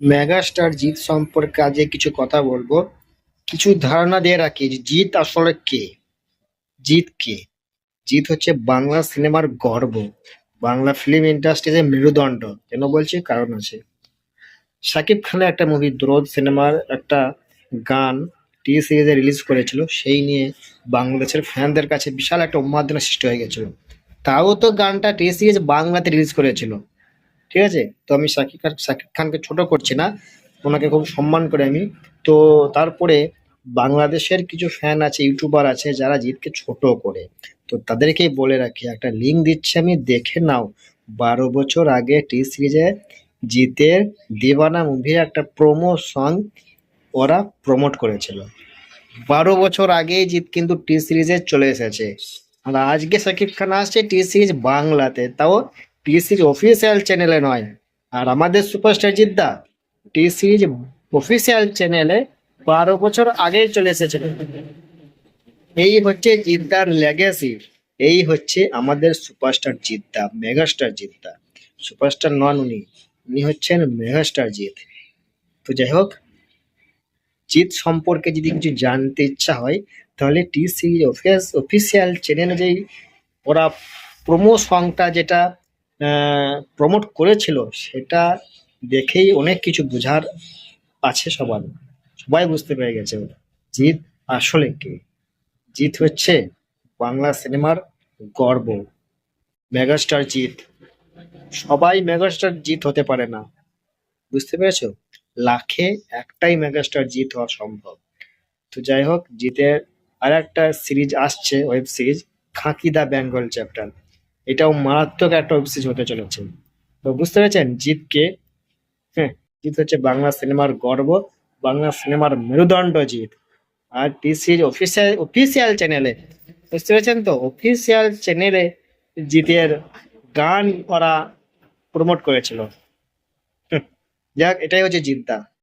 Megastar Jeet সম্পর্কে আজকে কিছু কথা বলবো। কিছু ধারণা দিয়ে রাখি যে জিৎ আসলে কে। জিৎ কে? জিৎ হচ্ছে বাংলা সিনেমার গর্ব, বাংলা ফিল্ম ইন্ডাস্ট্রিজের মেরুদণ্ড। কেন বলছি? কারণ আছে। শাকিব খানের একটা মুভি দ্রোদ সিনেমার একটা গান টি সিরিজে রিলিজ করেছিল, সেই নিয়ে বাংলাদেশের ফ্যানদের কাছে বিশাল একটা উন্মাদনা সৃষ্টি হয়ে গেছিল। তাও তো গানটা টি সিরিজ বাংলাতে রিলিজ করেছিল। ঠিক আছে, তো আমি শাকিব খানকে ছোট করছি না, ওনাকে খুব সম্মান করে আমি। তো তারপরে বাংলাদেশের কিছু ফ্যান আছে, ইউটিউবার আছে যারা জিতকে ছোট করে। তো তাদেরকেই বলে রাখি, একটা লিঙ্ক দিচ্ছি আমি, দেখে নাও। 12 বছর আগে টি সিরিজে জিতের দিওয়ানা মুভির একটা প্রোমো সং ওরা প্রমোট করেছিল। 12 বছর আগেই জিত কিন্তু টি সিরিজে চলে এসেছে। আর আজকে শাকিব খান আসছে টি সিরিজ বাংলাতে, তাও টি সিরিজ অফিসিয়াল চ্যানেলে নয়। আর আমাদের সুপারস্টার জিদ্দা টি সিরিজ অফিসিয়াল চ্যানেলে 12 বছর আগেই চলে এসেছে। এই হচ্ছে জিদ্দার লেগেসি। এই হচ্ছে আমাদের সুপারস্টার জিদ্দা, মেগাস্টার জিদ্দা। সুপারস্টার নন উনি, উনি হচ্ছেন মেগাস্টার জিৎ। তো যাই হোক, জিৎ সম্পর্কে যদি কিছু জানতে ইচ্ছা হয়, তাহলে টি সিরিজ অফিসিয়াল চ্যানেলে যেই ওরা প্রোমো সংটা যেটা প্রমোট করেছিল, সেটা দেখেই অনেক কিছু বোঝার আছে সবার। সবাই বুঝতে পেরে গেছে ওরা জিৎ আসলে কে। জিৎ হচ্ছে বাংলা সিনেমার গর্ব, মেগাস্টার জিৎ। সবাই মেগাস্টার জিৎ হতে পারে না, বুঝতে পেরেছো? লাখে একটাই মেগাস্টার জিৎ হওয়া সম্ভব। তো যাই হোক, জিতের আর একটা সিরিজ আসছে, ওয়েব সিরিজ, খাকি দা বেঙ্গল চ্যাপ্টার। এটাও মারাত্মক একটা ওয়েব সিরিজ হতে চলেছে। তো বুঝতে পেরেছেন জিতকে? হ্যাঁ, জিত হচ্ছে বাংলা সিনেমার গর্ব, বাংলা সিনেমার মেরুদণ্ড জিত। আর টি সিরিজ অফিসিয়াল অফিসিয়াল চ্যানেলে, বুঝতে পেরেছেন তো, অফিসিয়াল চ্যানেলে জিতের গান ওরা প্রমোট করেছিল। যাক, এটাই হচ্ছে জিদ্দা।